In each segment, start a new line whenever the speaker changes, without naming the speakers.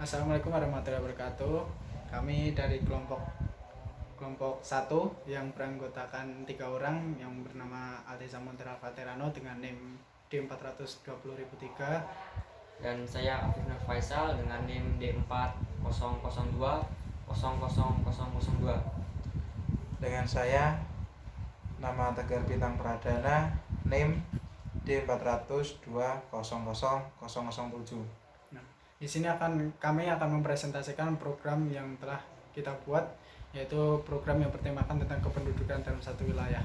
Assalamualaikum warahmatullahi wabarakatuh. Kami dari kelompok satu yang beranggotakan 3 orang yang bernama Alteza Montera Vaterano dengan NIM D420003.
Dan saya Afif Nur Faisal dengan NIM D4002
Dengan saya nama Tegar Bintang Pradana, NIM D400200007.
Nah, di sini kami akan mempresentasikan program yang telah kita buat, yaitu program yang bertemakan tentang kependudukan dalam satu wilayah.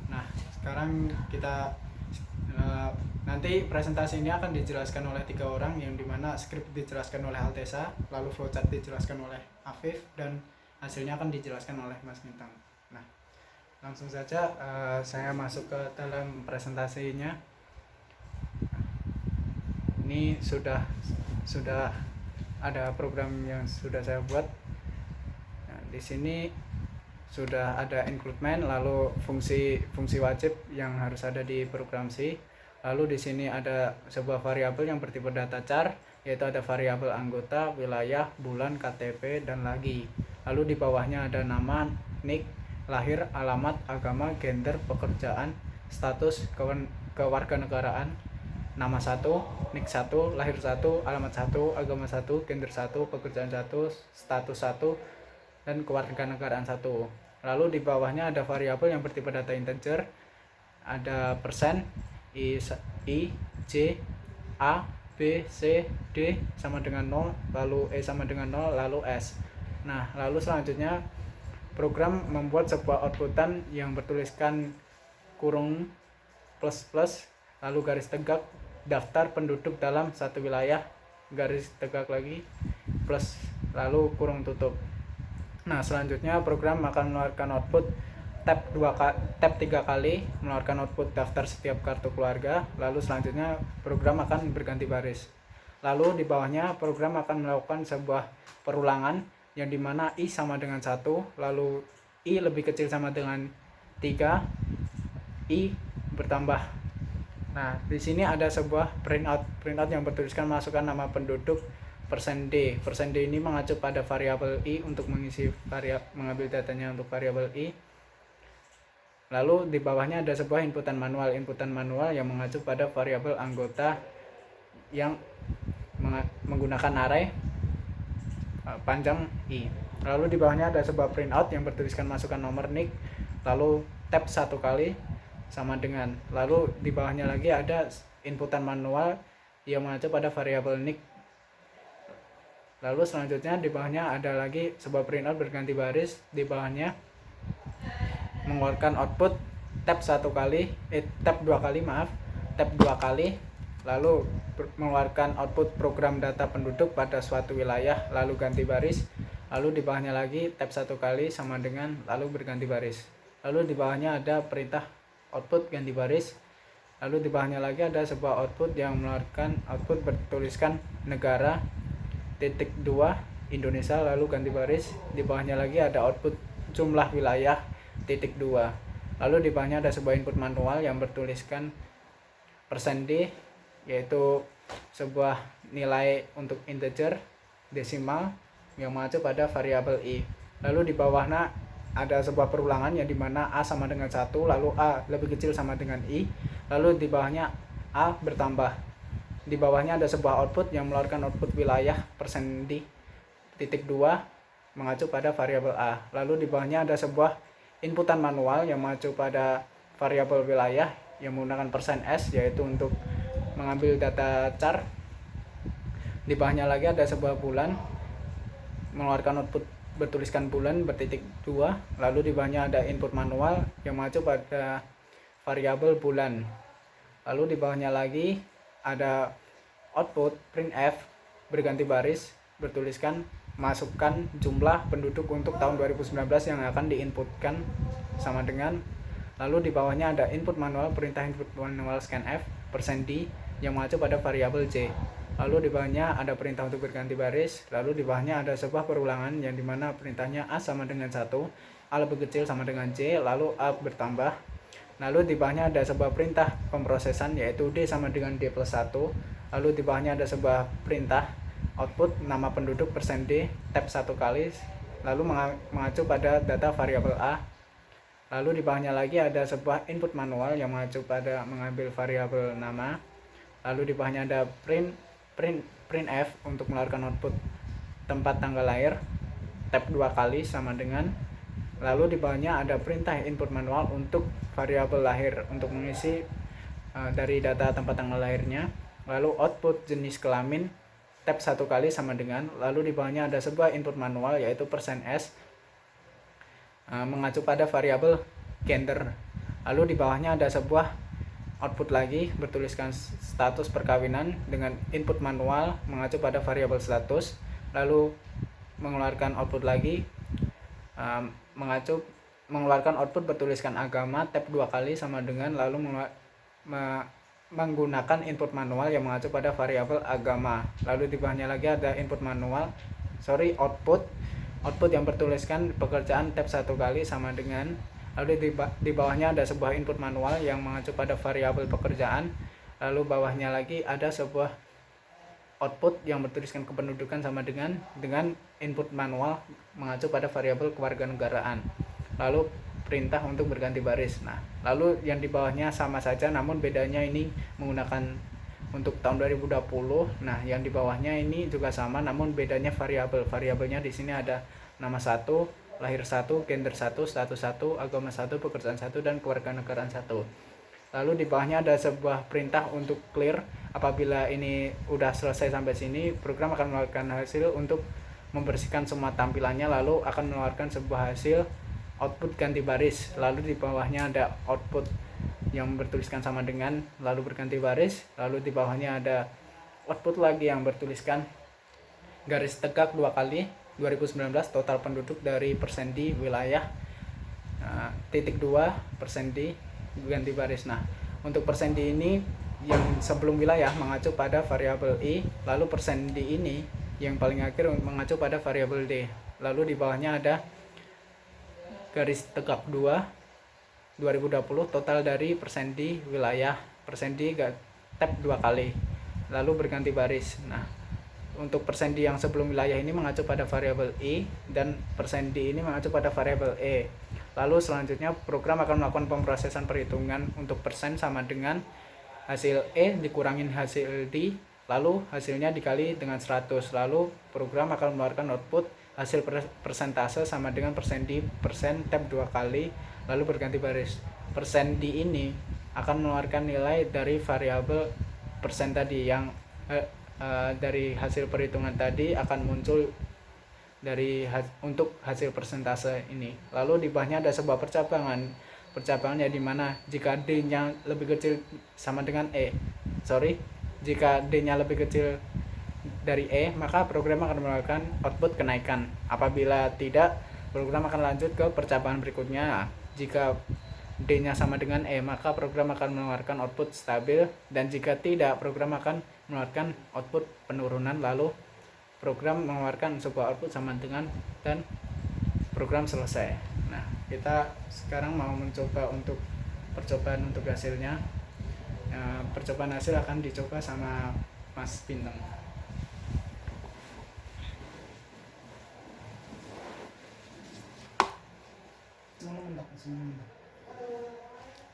Nah, sekarang kita nanti presentasi ini akan dijelaskan oleh 3 orang, yang dimana skrip dijelaskan oleh Alteza, lalu flowchart dijelaskan oleh Afif, dan hasilnya akan dijelaskan oleh Mas Bintang. Nah, langsung saja saya masuk ke dalam presentasinya. Ini sudah ada program yang sudah saya buat. Nah, di sini sudah ada include-main, lalu fungsi wajib yang harus ada di program C. Lalu di sini ada sebuah variabel yang bertipe data char, yaitu ada variabel anggota, wilayah, bulan, KTP, dan lagi. Lalu di bawahnya ada nama, nik, lahir, alamat, agama, gender, pekerjaan, status, kewarganegaraan, nama 1, nik 1, lahir 1, alamat 1, agama 1, gender 1, pekerjaan 1, status 1, dan kewarganegaraan 1. Lalu di bawahnya ada variabel yang bertipe data integer, ada persen, I, J, A, B, C, D sama dengan 0, lalu E sama dengan 0, lalu S. Nah, lalu selanjutnya program membuat sebuah outputan yang bertuliskan kurung plus plus, lalu garis tegak, daftar penduduk dalam satu wilayah, garis tegak lagi, plus, lalu kurung tutup. Nah, selanjutnya program akan mengeluarkan output tab 3 kali, mengeluarkan output daftar setiap kartu keluarga. Lalu selanjutnya program akan berganti baris. Lalu di bawahnya program akan melakukan sebuah perulangan yang dimana I sama dengan 1, lalu I lebih kecil sama dengan 3, I bertambah. Nah, di sini ada sebuah printout yang bertuliskan masukkan nama penduduk %D. %D ini mengacu pada variabel I untuk mengambil datanya untuk variabel I. Lalu di bawahnya ada sebuah inputan manual yang mengacu pada variabel anggota yang menggunakan array panjang I. Lalu di bawahnya ada sebuah printout yang bertuliskan masukkan nomor NIK, lalu tab 1 kali sama dengan, lalu di bawahnya lagi ada inputan manual yang mengacu pada variabel NIK. Lalu selanjutnya di bawahnya ada lagi sebuah printout berganti baris, di bawahnya mengeluarkan output tab 2 kali, lalu mengeluarkan output program data penduduk pada suatu wilayah, lalu ganti baris. Lalu di bawahnya lagi tab 1 kali sama dengan, lalu berganti baris. Lalu di bawahnya ada perintah output ganti baris. Lalu di bawahnya lagi ada sebuah output yang mengeluarkan output bertuliskan negara .2 Indonesia, lalu ganti baris. Di bawahnya lagi ada output jumlah wilayah .2. Lalu di bawahnya ada sebuah input manual yang bertuliskan %D, yaitu sebuah nilai untuk integer desimal yang mengacu pada variabel I. Lalu di bawahnya ada sebuah perulangan yang dimana A sama dengan 1, lalu A lebih kecil sama dengan I, lalu di bawahnya A bertambah. Di bawahnya ada sebuah output yang mengeluarkan output wilayah %D .2 mengacu pada variabel A. Lalu di bawahnya ada sebuah inputan manual yang mengacu pada variabel wilayah yang menggunakan %S, yaitu untuk mengambil data char. Di bawahnya lagi ada sebuah bulan, mengeluarkan output bertuliskan bulan .2. Lalu di bawahnya ada input manual yang mengacu pada variabel bulan. Lalu di bawahnya lagi ada output printf berganti baris bertuliskan masukkan jumlah penduduk untuk tahun 2019 yang akan diinputkan sama dengan. Lalu di bawahnya ada input manual, perintah input manual scanf %D yang mengacu pada variabel J. Lalu di bawahnya ada perintah untuk berganti baris. Lalu di bawahnya ada sebuah perulangan yang dimana perintahnya A sama dengan 1, A lebih kecil sama dengan J, lalu A bertambah. Lalu di bawahnya ada sebuah perintah pemrosesan, yaitu D sama dengan D+1. Lalu di bawahnya ada sebuah perintah output nama penduduk persen %d tab 1 kali, lalu mengacu pada data variabel A. Lalu di bawahnya lagi ada sebuah input manual yang mengacu pada mengambil variabel nama. Lalu di bawahnya ada printf untuk mengeluarkan output tempat tanggal lahir tab 2 kali sama dengan. Lalu di bawahnya ada perintah input manual untuk variabel lahir untuk mengisi dari data tempat tanggal lahirnya. Lalu output jenis kelamin tab 1 kali sama dengan. Lalu di bawahnya ada sebuah input manual yaitu %s mengacu pada variabel gender. Lalu di bawahnya ada sebuah output lagi bertuliskan status perkawinan dengan input manual mengacu pada variabel status. Lalu mengeluarkan output lagi mengeluarkan output bertuliskan agama tab 2 kali sama dengan. Lalu menggunakan input manual yang mengacu pada variabel agama. Lalu di bawahnya lagi ada output yang bertuliskan pekerjaan tab 1 kali sama dengan. Lalu di bawahnya ada sebuah input manual yang mengacu pada variabel pekerjaan. Lalu bawahnya lagi ada sebuah output yang bertuliskan kependudukan sama dengan input manual mengacu pada variabel kewarganegaraan. Lalu perintah untuk berganti baris. Nah, lalu yang di bawahnya sama saja namun bedanya ini menggunakan untuk tahun 2020. Nah, yang di bawahnya ini juga sama namun bedanya variabelnya di sini ada nama 1, lahir 1, gender 1, status 1, agama 1, pekerjaan 1, dan kewarganegaraan 1. Lalu di bawahnya ada sebuah perintah untuk clear. Apabila ini udah selesai sampai sini, program akan mengeluarkan hasil untuk membersihkan semua tampilannya, lalu akan mengeluarkan sebuah hasil output ganti baris. Lalu di bawahnya ada output yang bertuliskan sama dengan, lalu berganti baris. Lalu di bawahnya ada output lagi yang bertuliskan garis tegak 2 kali 2019 total penduduk dari %d wilayah titik 2 %d ganti baris. Nah, untuk %d ini yang sebelum wilayah mengacu pada variabel i, lalu %d ini yang paling akhir mengacu pada variabel d. Lalu di bawahnya ada garis tegak 2 2020 total dari %d wilayah %d tab 2 kali lalu berganti baris. Nah, untuk %d yang sebelum wilayah ini mengacu pada variabel i dan %d ini mengacu pada variabel e. Lalu selanjutnya program akan melakukan pemrosesan perhitungan untuk persen sama dengan hasil e dikurangin hasil d, lalu hasilnya dikali dengan 100. Lalu program akan mengeluarkan output hasil persentase sama dengan %d tab 2 kali lalu berganti baris. %d ini akan mengeluarkan nilai dari variabel persen tadi yang dari hasil perhitungan tadi akan muncul untuk hasil persentase ini. Lalu di bawahnya ada sebuah percabangannya di mana jika d-nya lebih kecil sama dengan jika d-nya lebih kecil dari e, maka program akan melakukan output kenaikan. Apabila tidak, program akan lanjut ke percabangan berikutnya. Jika d-nya sama dengan e, maka program akan mengeluarkan output stabil, dan jika tidak, program akan mengeluarkan output penurunan. Lalu program mengeluarkan sebuah output sama dengan dan program selesai. Nah, kita sekarang mau mencoba untuk percobaan untuk hasilnya. Percobaan hasil akan dicoba sama Mas Bintang.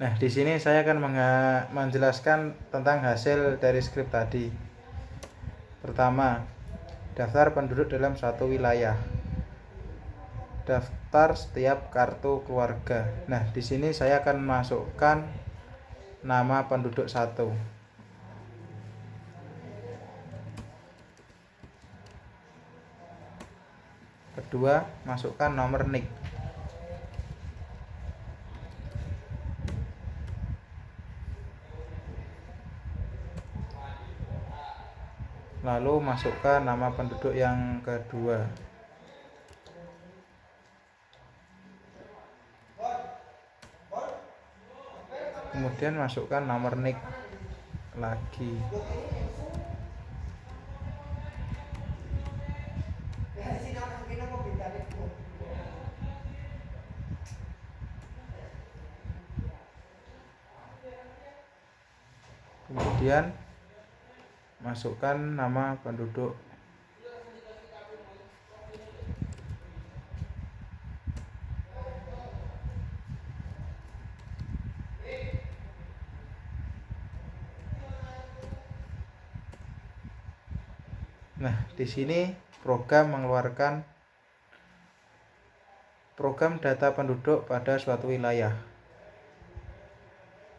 Nah, di sini saya akan menjelaskan tentang hasil dari skrip tadi. Pertama, daftar penduduk dalam suatu wilayah. Daftar setiap kartu keluarga. Nah, di sini saya akan masukkan nama penduduk 1. Kedua, masukkan nomor NIK. Lalu masukkan nama penduduk yang kedua. Kemudian masukkan nomor NIK lagi. Kemudian masukkan nama penduduk Nah, di sini program mengeluarkan program data penduduk pada suatu wilayah.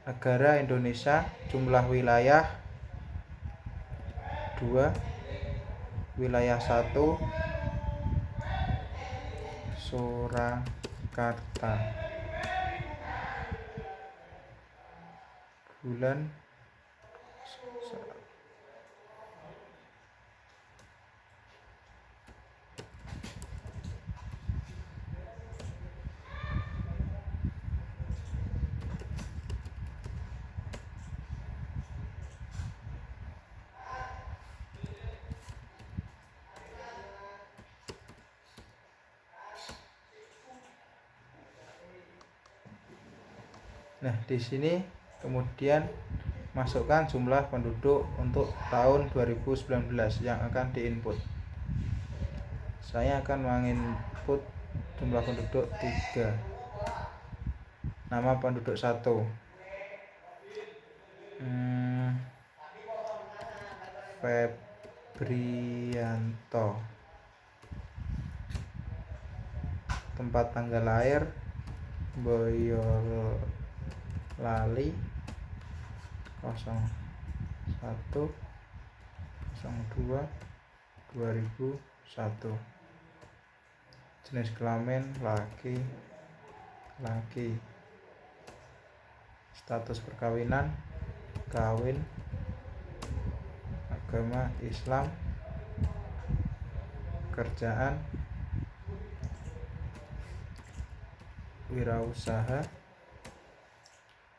Negara Indonesia, jumlah wilayah 2, wilayah 1 Surakarta, bulan Nah, di sini kemudian masukkan jumlah penduduk untuk tahun 2019 yang akan diinput. Saya akan menginput jumlah penduduk 3. Nama penduduk 1. Febrianto. Tempat tanggal lahir Boyolali 01/02/2001. Jenis kelamin laki. Status perkawinan kawin. Agama Islam. Pekerjaan wirausaha.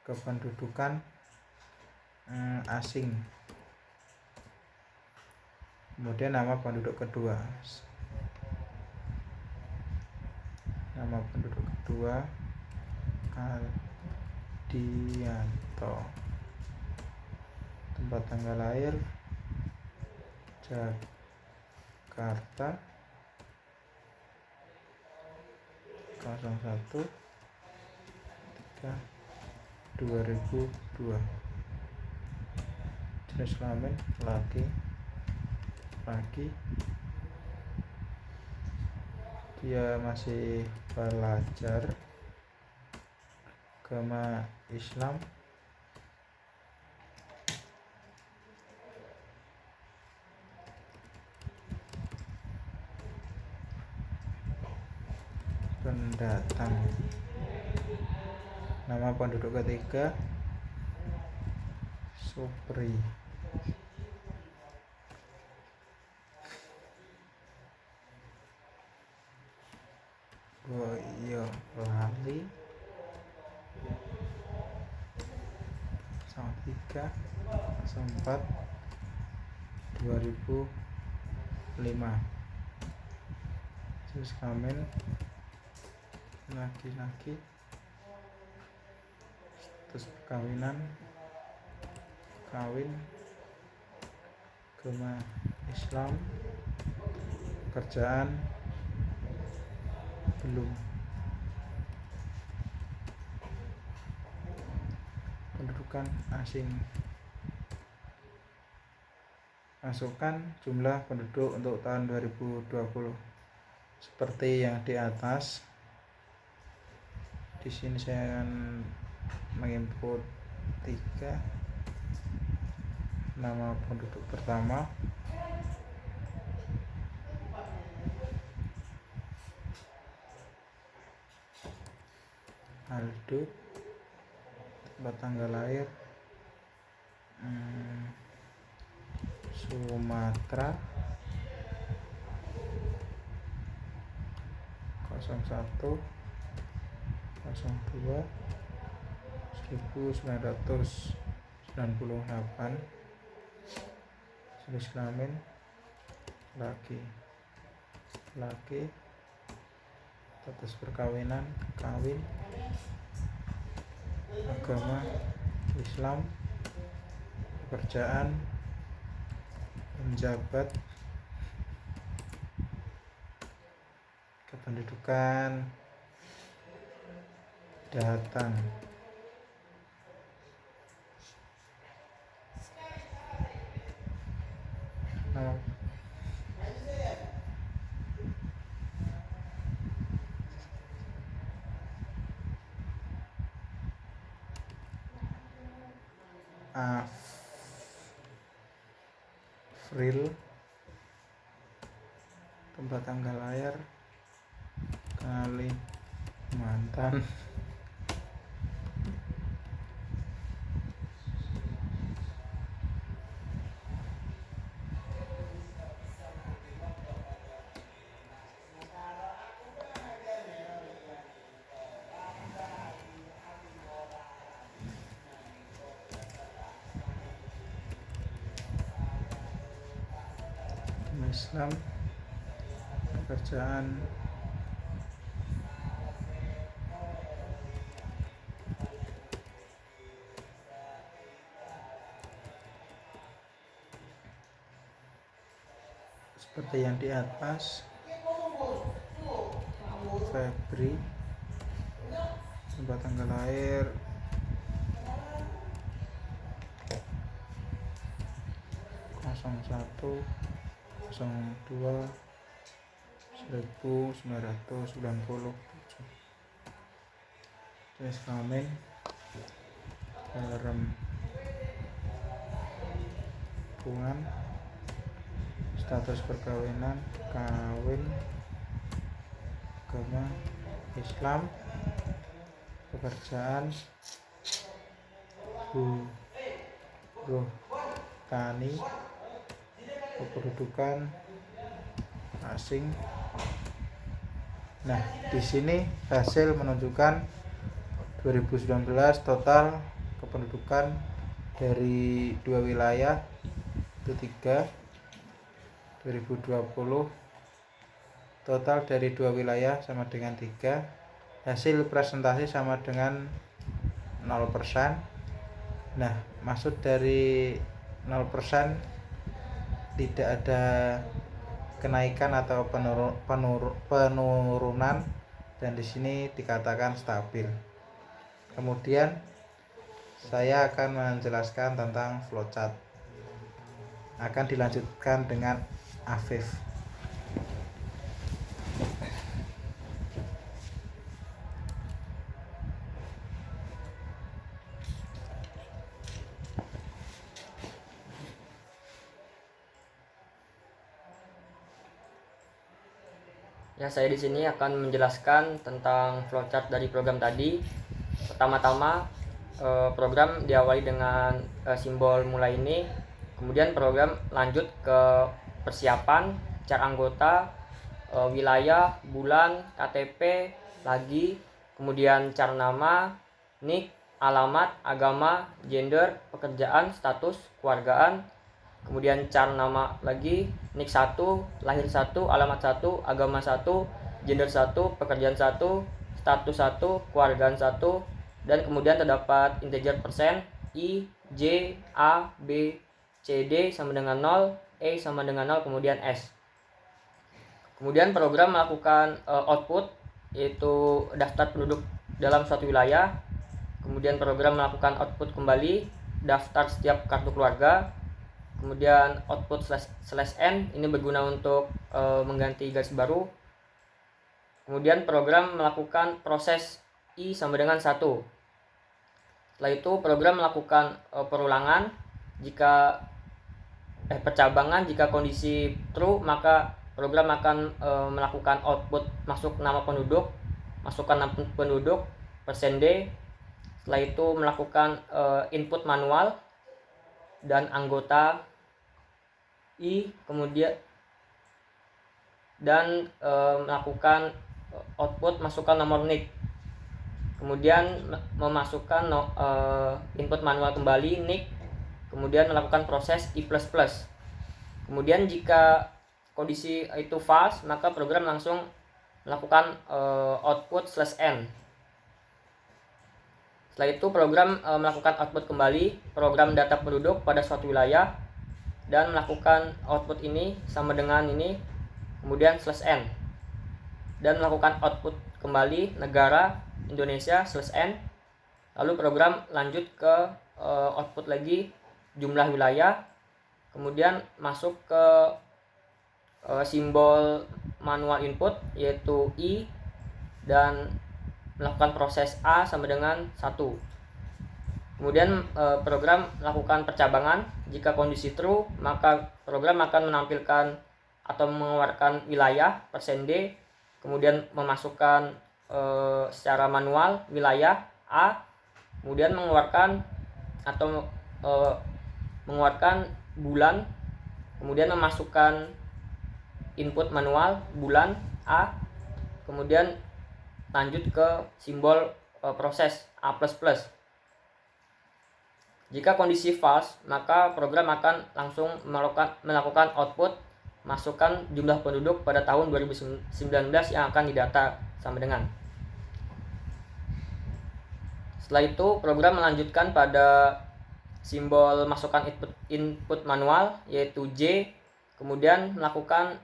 Kependudukan asing. Kemudian nama penduduk kedua. Nama penduduk kedua Aldianto. Tempat tanggal lahir Jakarta 01/03/2002. Jenis kelamin laki. Dia masih belajar. Agama Islam. Pendatang. Nama penduduk ketiga Supri. Boyolali 03/04/2005. Jenis kelamin laki-laki. Status perkawinan kawin. Agama Islam. Pekerjaan belum. Pendudukan asing. Masukkan jumlah penduduk untuk tahun 2020 seperti yang di atas. Di sini saya akan menginput 3. Nama penduduk pertama Aldo. Tempat tanggal lahir Sumatera 01/02/1998. Jenis kelamin laki. Status perkawinan kawin. Agama Islam. Pekerjaan penjabat. Kependudukan datang. April, tempat tanggal lahir Kalimantan, Islam, pekerjaan, seperti yang di atas. Febri, tempat tanggal lahir kosong satu 02 1997. Jenis kelamin perempuan, status perkawinan kawin, agama Islam, pekerjaan buruh tani, kependudukan asing. Nah, di sini hasil menunjukkan 2019 total kependudukan dari dua wilayah itu 3. 2020 total dari dua wilayah sama dengan 3. Hasil presentasi sama dengan 0%. Nah, maksud dari 0% tidak ada kenaikan atau penurunan, dan di sini dikatakan stabil. Kemudian saya akan menjelaskan tentang flowchart. Akan dilanjutkan dengan Afif.
Ya, saya di sini akan menjelaskan tentang flowchart dari program tadi. Pertama-tama, program diawali dengan simbol mulai ini. Kemudian program lanjut ke persiapan, car anggota, wilayah, bulan, KTP, lagi, kemudian car nama, NIK, alamat, agama, gender, pekerjaan, status, keluargaan, kemudian car nama lagi, NIK 1, lahir 1, alamat 1, agama 1, gender 1, pekerjaan 1, status 1, keluargaan 1, dan kemudian terdapat integer persen I, J, A, B, C, D sama dengan 0, E sama dengan 0, kemudian S. Kemudian program melakukan output, yaitu daftar penduduk dalam suatu wilayah. Kemudian program melakukan output kembali daftar setiap kartu keluarga. Kemudian output /n ini berguna untuk mengganti garis baru. Kemudian program melakukan proses I sama dengan 1. Setelah itu program melakukan perulangan jika percabangan. Jika kondisi true, maka program akan melakukan output masuk nama penduduk, masukkan nama penduduk %D. Setelah itu melakukan input manual dan anggota I, kemudian dan melakukan output masukkan nomor NIK, kemudian memasukkan input manual kembali NIK, kemudian melakukan proses I++. Kemudian jika kondisi itu false, maka program langsung melakukan output /n. Setelah itu program melakukan output kembali program data penduduk pada suatu wilayah dan melakukan output ini sama dengan ini, kemudian /n, dan melakukan output kembali negara Indonesia /n. Lalu program lanjut ke output lagi jumlah wilayah, kemudian masuk ke simbol manual input yaitu I, dan melakukan proses A sama dengan 1. Kemudian program melakukan percabangan. Jika kondisi true, maka program akan menampilkan atau mengeluarkan wilayah %D, kemudian memasukkan secara manual wilayah A, kemudian mengeluarkan atau mengeluarkan bulan, kemudian memasukkan input manual bulan A, kemudian lanjut ke simbol proses A++. Jika kondisi false, maka program akan langsung melakukan output masukkan jumlah penduduk pada tahun 2019 yang akan didata sama dengan. Setelah itu program melanjutkan pada simbol masukkan input manual yaitu J, kemudian melakukan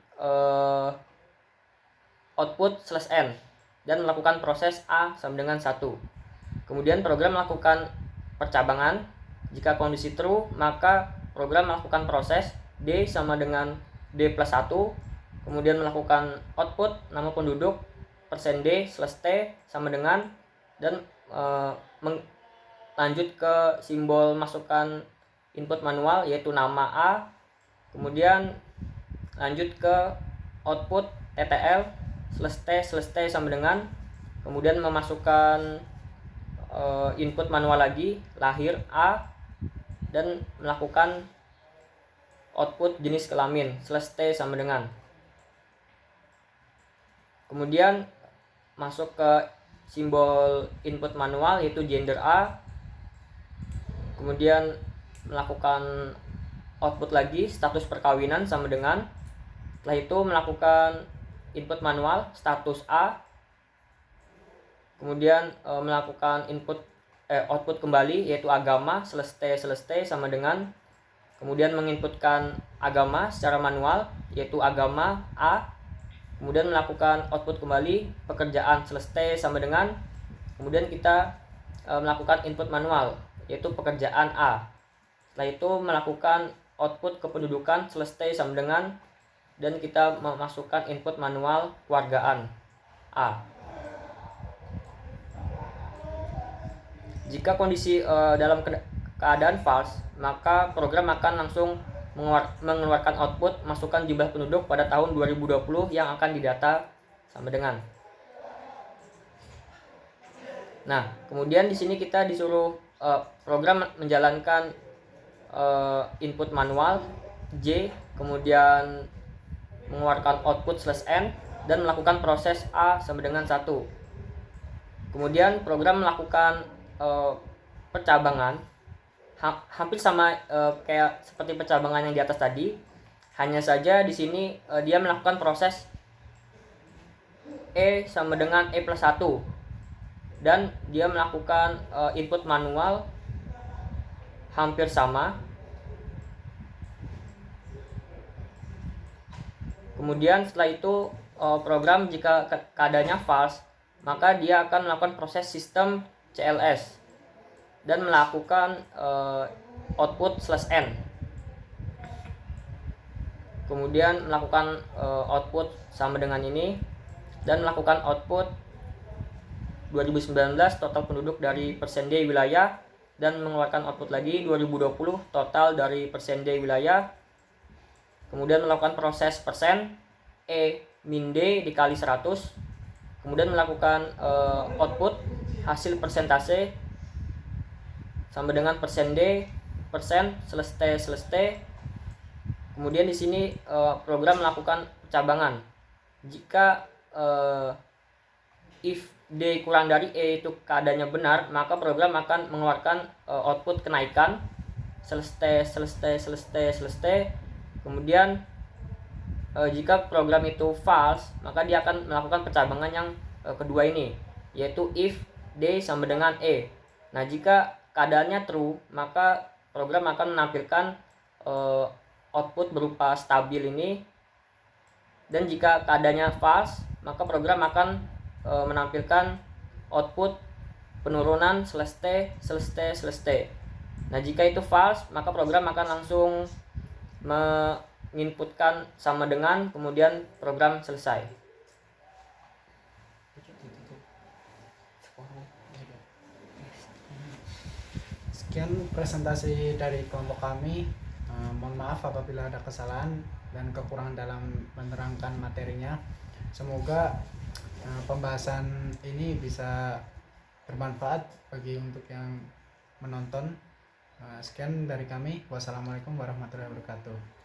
output /n dan melakukan proses A sama dengan 1. Kemudian program melakukan percabangan. Jika kondisi true, maka program melakukan proses D sama dengan D+1, kemudian melakukan output nama penduduk %D/T sama dengan, dan lanjut ke simbol masukkan input manual yaitu nama A, kemudian lanjut ke output TTL/T/T sama dengan, kemudian memasukkan input manual lagi lahir A, dan melakukan output jenis kelamin /T sama dengan. Kemudian masuk ke simbol input manual yaitu gender A, kemudian melakukan output lagi status perkawinan sama dengan. Setelah itu melakukan input manual status A, kemudian melakukan output kembali yaitu agama /T sama dengan, kemudian menginputkan agama secara manual yaitu agama A, kemudian melakukan output kembali pekerjaan /T sama dengan, kemudian kita melakukan input manual yaitu pekerjaan A. Setelah itu melakukan output kependudukan /T sama dengan, dan kita memasukkan input manual keluargaan A. Jika kondisi dalam keadaan false, maka program akan langsung mengeluarkan output masukkan jumlah penduduk pada tahun 2020 yang akan didata sama dengan. Nah, kemudian di sini kita disuruh program menjalankan input manual J, kemudian mengeluarkan output /n dan melakukan proses A sama dengan 1. Kemudian program melakukan percabangan hampir sama kayak seperti percabangan yang di atas tadi, hanya saja di sini dia melakukan proses E sama dengan E+1, dan dia melakukan input manual hampir sama. Kemudian setelah itu program jika keadaannya false, maka dia akan melakukan proses sistem CLS dan melakukan output /n, kemudian melakukan output sama dengan ini, dan melakukan output 2019 total penduduk dari %D wilayah, dan mengeluarkan output lagi 2020 total dari %D wilayah, kemudian melakukan proses %E min D dikali 100, kemudian melakukan output hasil persentase sama dengan %D %/T/T. Kemudian di sini program melakukan percabangan. Jika if D kurang dari E itu keadaannya benar, maka program akan mengeluarkan output kenaikan /T/T/T. Kemudian jika program itu false, maka dia akan melakukan percabangan yang kedua ini, yaitu if D sama dengan E. Nah, jika keadaannya true, maka program akan menampilkan output berupa stabil ini, dan jika keadaannya false, maka program akan menampilkan output penurunan /T/T. Nah, jika itu false, maka program akan langsung menginputkan sama dengan, kemudian program selesai.
Sekian
sekian presentasi dari kelompok kami. Mohon maaf apabila ada kesalahan dan kekurangan dalam menerangkan materinya. Semoga pembahasan ini bisa bermanfaat bagi untuk yang menonton. Sekian dari kami. Wassalamualaikum warahmatullahi wabarakatuh.